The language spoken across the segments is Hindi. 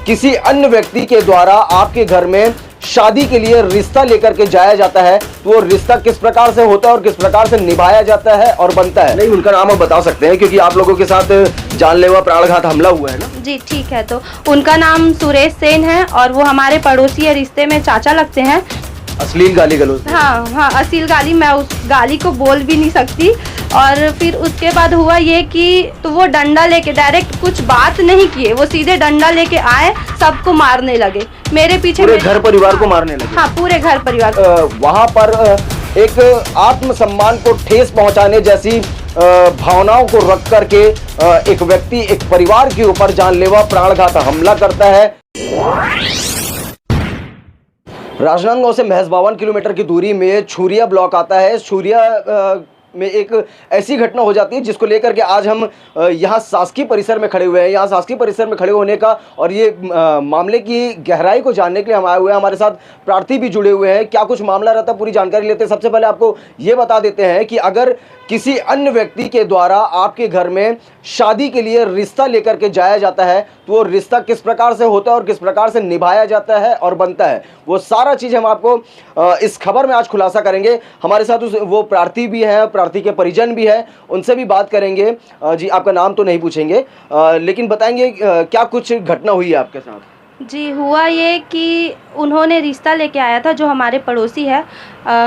किसी अन्य व्यक्ति के द्वारा आपके घर में शादी के लिए रिश्ता लेकर के जाया जाता है तो वो रिश्ता किस प्रकार से होता है और किस प्रकार से निभाया जाता है और बनता है। नहीं, उनका नाम आप बता सकते हैं क्योंकि आप लोगों के साथ जानलेवा प्राणघात हमला हुआ है ना। जी ठीक है, तो उनका नाम सुरेश सेन है और वो हमारे पड़ोसी है, रिश्ते में चाचा लगते हैं। अश्लील गाली गलौज। हाँ हाँ, अश्लील गाली, मैं उस गाली को बोल भी नहीं सकती। और फिर उसके बाद हुआ ये कि तो वो डंडा लेके डायरेक्ट कुछ बात नहीं किए, वो सीधे डंडा लेके आए, सबको मारने लगे मेरे पीछे। पूरे घर परिवार को मारने लगे? हाँ, पूरे घर परिवार। वहाँ पर एक आत्मसम्मान को ठेस पहुँचाने जैसी भावनाओं को रख करके एक व्यक्ति एक परिवार के ऊपर जानलेवा प्राणघात हमला करता है। राजनांदगांव से महज 52 किलोमीटर की दूरी में छुरिया ब्लॉक आता है। छुरिया में एक ऐसी घटना हो जाती है जिसको लेकर के आज हम यहाँ शासकीय परिसर में खड़े हुए हैं। यहाँ शासकीय परिसर में खड़े होने का और ये मामले की गहराई को जानने के लिए हम आए हुए हैं। हमारे साथ प्रार्थी भी जुड़े हुए हैं। क्या कुछ मामला रहता है पूरी जानकारी लेते हैं। सबसे पहले आपको ये बता देते हैं कि अगर किसी अन्य व्यक्ति के द्वारा आपके घर में शादी के लिए रिश्ता लेकर के जाया जाता है तो वो रिश्ता किस प्रकार से होता है और किस प्रकार से निभाया जाता है और बनता है, वो सारा चीज़ हम आपको इस खबर में आज खुलासा करेंगे। हमारे साथ वो प्रार्थी भी हैं, प्रार्थी के परिजन भी हैं, उनसे भी बात करेंगे। जी, आपका नाम तो नहीं पूछेंगे लेकिन बताएंगे क्या कुछ घटना हुई है आपके साथ। जी, हुआ ये कि उन्होंने रिश्ता लेके आया था, जो हमारे पड़ोसी है।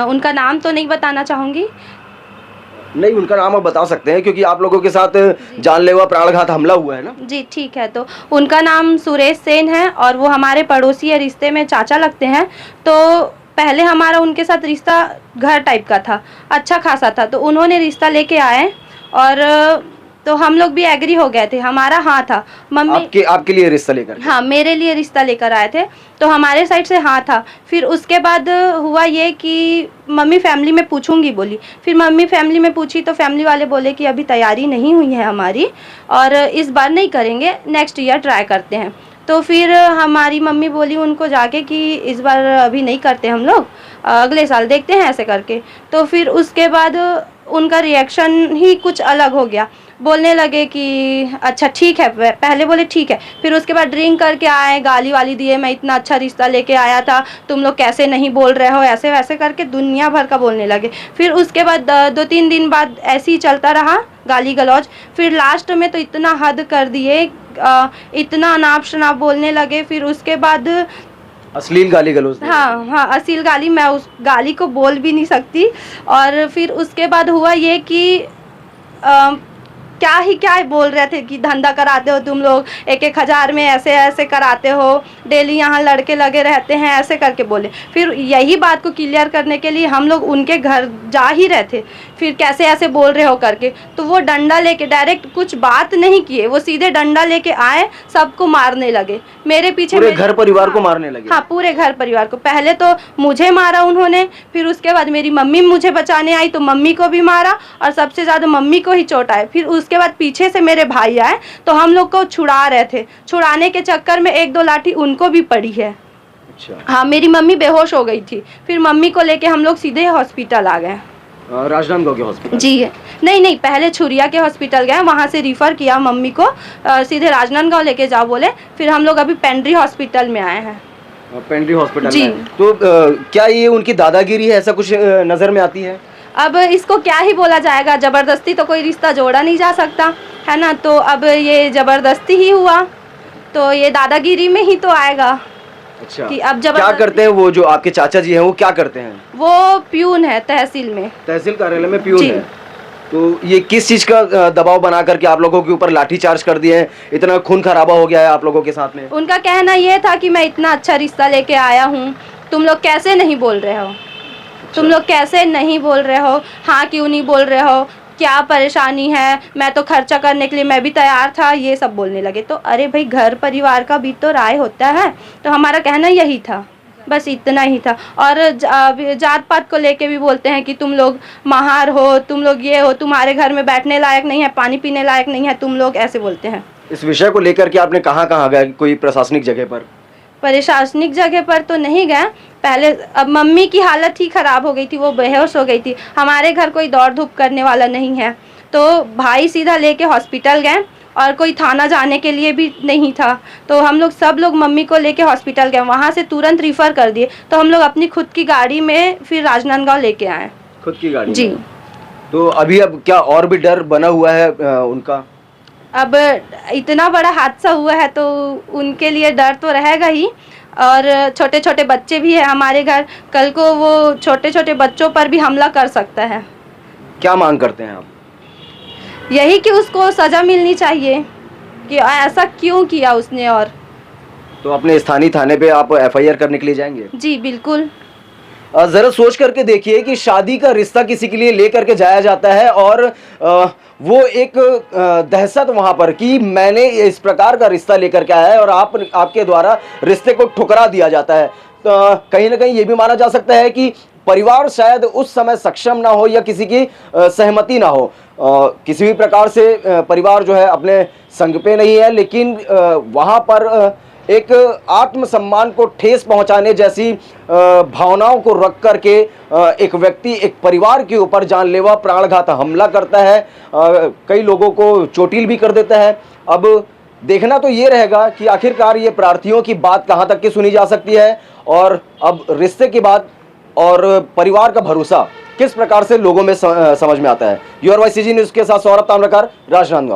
उनका नाम तो नहीं बताना चाहूँगी। नहीं, उनका नाम आप बता सकते हैं क्योंकि आप लोगों के साथ जानलेवा प्राणघात हमला हुआ है ना। जी ठीक है, तो उनका नाम सुरेश सेन है और वो हमारे पड़ोसी है, रिश्ते में चाचा लगते हैं। तो पहले हमारा उनके साथ रिश्ता घर टाइप का था, अच्छा खासा था। तो उन्होंने रिश्ता लेके आए और तो हम लोग भी एग्री हो गए थे। हमारा हाँ था, मम्मी आपके लिए रिश्ता लेकर? हाँ, मेरे लिए रिश्ता लेकर आए थे, तो हमारे साइड से हाँ था। फिर उसके बाद हुआ ये कि मम्मी फैमिली में पूछूंगी बोली। फिर मम्मी फैमिली में पूछी तो फैमिली वाले बोले कि अभी तैयारी नहीं हुई है हमारी और इस बार नहीं करेंगे, नेक्स्ट ईयर ट्राई करते हैं। तो फिर हमारी मम्मी बोली उनको जाके कि इस बार अभी नहीं करते हम लोग, अगले साल देखते हैं ऐसे करके। तो फिर उसके बाद उनका रिएक्शन ही कुछ अलग हो गया, बोलने लगे कि अच्छा ठीक है। पहले बोले ठीक है, फिर उसके बाद ड्रिंक करके आए, गाली वाली दिए, मैं इतना अच्छा रिश्ता लेके आया था, तुम लोग कैसे नहीं बोल रहे हो, ऐसे वैसे करके दुनिया भर का बोलने लगे। फिर उसके बाद 2-3 दिन बाद ऐसे ही चलता रहा गाली गलौज। फिर लास्ट में तो इतना हद कर दिए, इतना अनाप शनाप बोलने लगे। फिर उसके बाद अश्लील गाली गलौज। हाँ हाँ, अश्लील गाली, मैं उस गाली को बोल भी नहीं सकती। और फिर उसके बाद हुआ ये कि क्या बोल रहे थे कि धंधा कराते हो तुम लोग, 1-1 हज़ार में ऐसे ऐसे कराते हो, डेली यहाँ लड़के लगे रहते हैं, ऐसे करके बोले। फिर यही बात को क्लियर करने के लिए हम लोग उनके घर जा ही रहे थे, फिर कैसे ऐसे बोल रहे हो करके। तो वो डंडा लेके डायरेक्ट कुछ बात नहीं किए, वो सीधे डंडा लेके आए, सबको मारने लगे मेरे पीछे। पूरे घर परिवार को मारने लगे? हाँ, पूरे घर परिवार को। पहले तो मुझे मारा उन्होंने, फिर उसके बाद मेरी मम्मी मुझे बचाने आई तो मम्मी को भी मारा और सबसे ज़्यादा मम्मी को ही चोट आए। फिर उसके बाद पीछे से मेरे भाई आए तो हम लोग को छुड़ा रहे थे, छुड़ाने के चक्कर में 1-2 लाठी उनको भी पड़ी है। अच्छा। हाँ, मेरी मम्मी बेहोश हो गई थी। फिर मम्मी को लेके हम लोग सीधे हॉस्पिटल आ गए। राजनांदगांव के हॉस्पिटल? जी नहीं, पहले छुरिया के हॉस्पिटल गए, वहाँ से रिफ़र किया मम्मी को, सीधे राजनांदगांव लेके जाओ बोले। फिर हम लोग अभी पेंड्री हॉस्पिटल में आए हैं। पेंड्री हॉस्पिटल जी। में? तो क्या ये उनकी दादागिरी है, ऐसा कुछ नज़र में आती है? अब इसको क्या ही बोला जाएगा, ज़बरदस्ती तो कोई रिश्ता जोड़ा नहीं जा सकता है ना। तो अब ये ज़बरदस्ती ही हुआ, तो ये दादागिरी में ही तो आएगा। अच्छा, कि अब क्या करते हैं वो जो आपके चाचा जी हैं, वो क्या करते हैं? वो प्यून है तहसील में, तहसील कार्यालय में प्यून है। तो ये किस चीज़ का दबाव बना करके आप लोगों के ऊपर लाठीचार्ज कर दिए हैं, इतना खून खराबा हो गया है आप लोगों के साथ में? उनका कहना ये था कि मैं इतना अच्छा रिश्ता लेके आया हूँ, तुम लोग कैसे नहीं बोल रहे हो, तुम लोग कैसे नहीं बोल रहे हो, हाँ क्यों नहीं बोल रहे हो, क्या परेशानी है, मैं तो खर्चा करने के लिए मैं भी तैयार था, ये सब बोलने लगे। तो अरे भाई, घर परिवार का भी तो राय होता है। तो हमारा कहना यही था, बस इतना ही था। और जात पात को लेके भी बोलते हैं कि तुम लोग महार हो, तुम लोग ये हो, तुम्हारे घर में बैठने लायक नहीं है, पानी पीने लायक नहीं है तुम लोग, ऐसे बोलते हैं। इस विषय को लेकर के आपने कहाँ गए, कोई प्रशासनिक जगह पर? प्रशासनिक जगह पर तो नहीं गए पहले। अब मम्मी की हालत ही ख़राब हो गई थी, वो बेहोश हो गई थी। हमारे घर कोई दौड़ धूप करने वाला नहीं है, तो भाई सीधा लेके हॉस्पिटल गए और कोई थाना जाने के लिए भी नहीं था। तो हम लोग सब लोग मम्मी को लेके हॉस्पिटल गए, वहाँ से तुरंत रिफ़र कर दिए। तो हम लोग अपनी खुद की गाड़ी में फिर राजनांदगांव लेके आए। खुद की गाड़ी जी। में। तो अभी अब क्या और भी डर बना हुआ है उनका? अब इतना बड़ा हादसा हुआ है तो उनके लिए डर तो रहेगा ही, और छोटे छोटे बच्चे भी हैं हमारे घर, कल को वो छोटे छोटे बच्चों पर भी हमला कर सकता है। क्या मांग करते हैं आप? यही कि उसको सज़ा मिलनी चाहिए कि ऐसा क्यों किया उसने। और तो अपने स्थानीय थाने पे आप एफआईआर करने के लिए जाएंगे? जी बिल्कुल। जरा सोच करके देखिए कि शादी का रिश्ता किसी के लिए लेकर के जाया जाता है और वो एक दहशत वहां पर कि मैंने इस प्रकार का रिश्ता लेकर के आया है और आपके द्वारा रिश्ते को ठुकरा दिया जाता है। तो कहीं ना कहीं ये भी माना जा सकता है कि परिवार शायद उस समय सक्षम ना हो या किसी की सहमति ना हो। किसी भी प्रकार से परिवार जो है अपने संग पे नहीं है, लेकिन वहाँ पर एक आत्मसम्मान को ठेस पहुंचाने जैसी भावनाओं को रख करके एक व्यक्ति एक परिवार के ऊपर जानलेवा प्राणघात हमला करता है, कई लोगों को चोटिल भी कर देता है। अब देखना तो ये रहेगा कि आखिरकार ये प्रार्थियों की बात कहाँ तक की सुनी जा सकती है और अब रिश्ते की बात और परिवार का भरोसा किस प्रकार से लोगों में समझ में आता है। योर वॉइस सीजी न्यूज़ के साथ सौरभ ताम्रकार, राजनांदगांव।